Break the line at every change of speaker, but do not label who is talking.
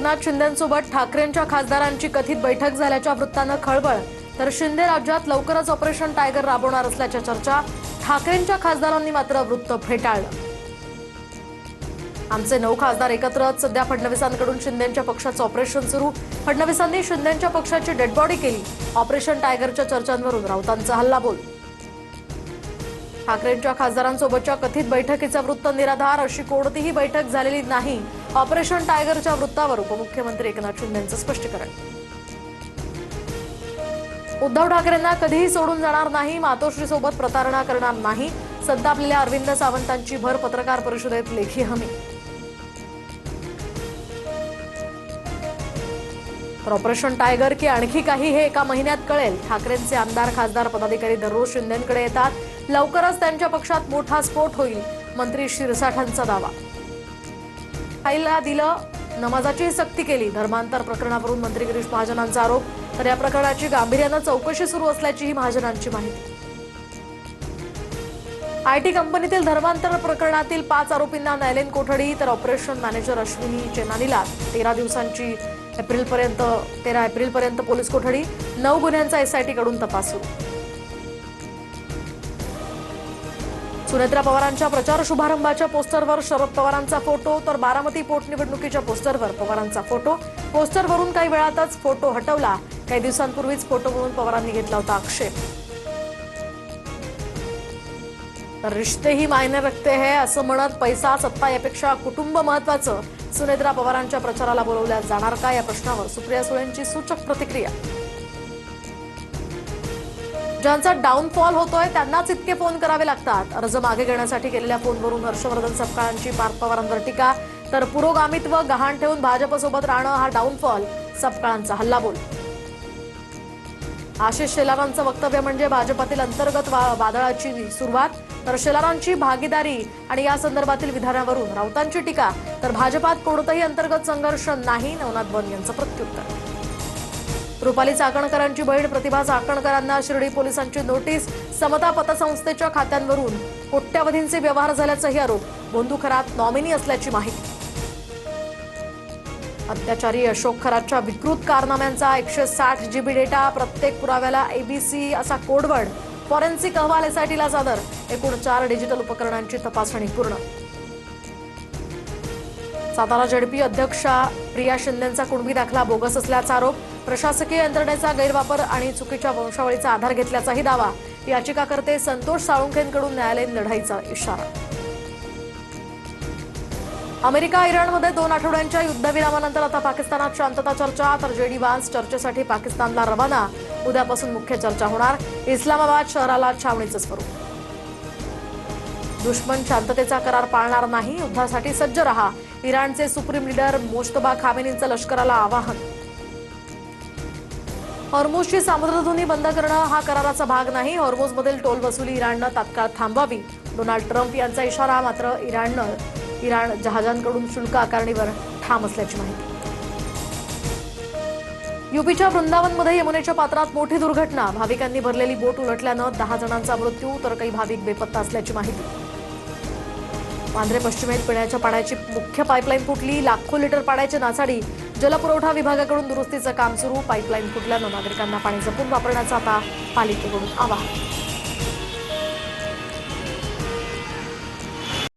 एकनाथ शिंदेंसोबत ठाकरेंच्या खासदारांची कथित बैठक झाल्याच्या वृत्तानं खळबळ, तर शिंदे राज्यात लवकरच ऑपरेशन टायगर राबवणार असल्याच्या चर्चा. ठाकरेंच्या खासदारांनी मात्र वृत्त फेटाळलं. आमचे 9 खासदार एकत्रच. सध्या फडणवीसांकडून शिंदेंच्या पक्षाचं ऑपरेशन सुरू. फडणवीसांनी शिंदेंच्या पक्षाची डेडबॉडी केली. ऑपरेशन टायगरच्या चर्चांवरून राऊतांचा हल्लाबोल. ठाकरेंच्या खासदारांसोबतच्या कथित बैठकीचं वृत्त निराधार. अशी कोणतीही बैठक झालेली नाही. ऑपरेशन टायगरच्या वृत्तावर उपमुख्यमंत्री एकनाथ शिंदेंचं स्पष्टीकरण. उद्धव ठाकरेंना कधीही सोडून जाणार नाही. मातोश्रीसोबत प्रतारणा करणार नाही. संतापलेल्या अरविंद सावंतांची भर पत्रकार परिषदेत लेखी हमी. तर ऑपरेशन टायगर की आणखी काही हे एका महिन्यात कळेल. ठाकरेंचे आमदार खासदार पदाधिकारी दररोज शिंदेंकडे येतात. लवकरच त्यांच्या पक्षात मोठा स्फोट होईल. मंत्री शिरसाठांचा दावा. आईला दिलं, नमाजाची सक्ती केली. धर्मांतर प्रकरणावरून मंत्री गिरीश महाजनांचा आरोप. तर या प्रकरणाची गांभीर्यानं चौकशी सुरू असल्याचीही महाजनांची माहिती. आयटी कंपनीतील धर्मांतर प्रकरणातील 5 आरोपींना न्यायालयीन कोठडी. तर ऑपरेशन मॅनेजर अश्विनी चेनानीला 13 एप्रिलपर्यंत पोलीस कोठडी. 9 गुन्ह्यांचा एसआयटी कडून तपास सुरू. सुनेत्रा पवारांच्या प्रचार शुभारंभाच्या पोस्टरवर शरद पवारांचा फोटो. तर बारामती पोटनिवडणुकीच्या पोस्टरवर पवारांचा फोटो. पोस्टरवरून काही वेळातच फोटो हटवला. काही दिवसांपूर्वीच फोटोवरून पवारांनी घेतला होता आक्षेप. तर रिश्ते ही मायने रखते हैं असं म्हणत पैसा सत्ता यापेक्षा कुटुंब महत्वाचं. सुनेत्रा पवारांच्या प्रचाराला बोलवल्या जाणार का या प्रश्नावर सुप्रिया सुळेंची सूचक प्रतिक्रिया. ज्यांचा डाऊनफॉल होतोय त्यांनाच इतके फोन करावे लागतात. अर्ज मागे घेण्यासाठी केलेल्या फोनवरून हर्षवर्धन सपकाळांची पार्थ पवारांवर टीका. तर पुरोगामित्व गहाण ठेवून भाजपसोबत राहणं हा डाऊनफॉल. सपकाळांचा हल्लाबोल. आशिष शेलारांचं वक्तव्य म्हणजे भाजपातील अंतर्गत वादळाची सुरुवात. तर शेलारांची भागीदारी आणि या संदर्भातील विधानावरून राऊतांची टीका. तर भाजपात कोणताही अंतर्गत संघर्ष नाही. नवनाथ बन यांचं प्रत्युत्तर. रुपाली चाकणकरांची बहीण प्रतिभा चाकणकरांना शिर्डी पोलिसांची नोटीस. समता पतसंस्थेच्या खात्यांवरून कोट्यवधींचे व्यवहार झाल्याचाही आरोप. बोंधू खरात नॉमिनी असल्याची माहिती. अत्याचारी अशोक खरातच्या विकृत कारनाम्यांचा 160 GB डेटा. प्रत्येक पुराव्याला ABC असा कोडवर्ड. फॉरेन्सिक अहवाल एसआयटीला सादर. एकूण 4 डिजिटल उपकरणांची तपासणी पूर्ण. सातारा झेडपी अध्यक्षा प्रिया शिंदेंचा कुणबी दाखला बोगस असल्याचा आरोप. प्रशासकीय यंत्रणेचा गैरवापर आणि चुकीच्या वंशावळीचा आधार घेतल्याचाही दावा. याचिकाकर्ते संतोष साळुंखेंकडून न्यायालयीन लढाईचा इशारा. अमेरिका इराणमध्ये 2 आठवड्यांच्या युद्धविरामानंतर आता पाकिस्तानात शांतता चर्चा. तर जेडी व्हान्स चर्चेसाठी पाकिस्तानला रवाना. उद्यापासून मुख्य चर्चा होणार. इस्लामाबाद शहराला छावणीचं स्वरूप. दुश्मन शांततेचा करार पाळणार नाही. युद्धासाठी सज्ज रहा. इराणचे सुप्रीम लीडर मोज्तबा खामेनींचं लष्कराला आवाहन. हॉर्मुझची सामुद्रधुनी बंद करणं हा कराराचा भाग नाही. हॉर्मुझमधील टोल वसुली इराणनं तात्काळ थांबवावी. डोनाल्ड ट्रम्प यांचा इशारा. मात्र इराण जहाजांकडून शुल्क आकारणीवर ठाम असल्याची माहिती. युपीच्या वृंदावनमध्ये यमुनेच्या पात्रात मोठी दुर्घटना. भाविकांनी भरलेली बोट उलटल्यानं 10 जणांचा मृत्यू. तर काही भाविक बेपत्ता असल्याची माहिती. वांद्रे पश्चिमेत पिण्याच्या पाण्याची मुख्य पाईपलाईन फुटली. लाखो लिटर पाण्याची नासाडी. जलपुरवठा विभागाकडून दुरुस्तीचं काम सुरू. पाईपलाईन फुटल्यानं नागरिकांना पाणी जपून वापरण्याचं आता पालिकेकडून आवाहन.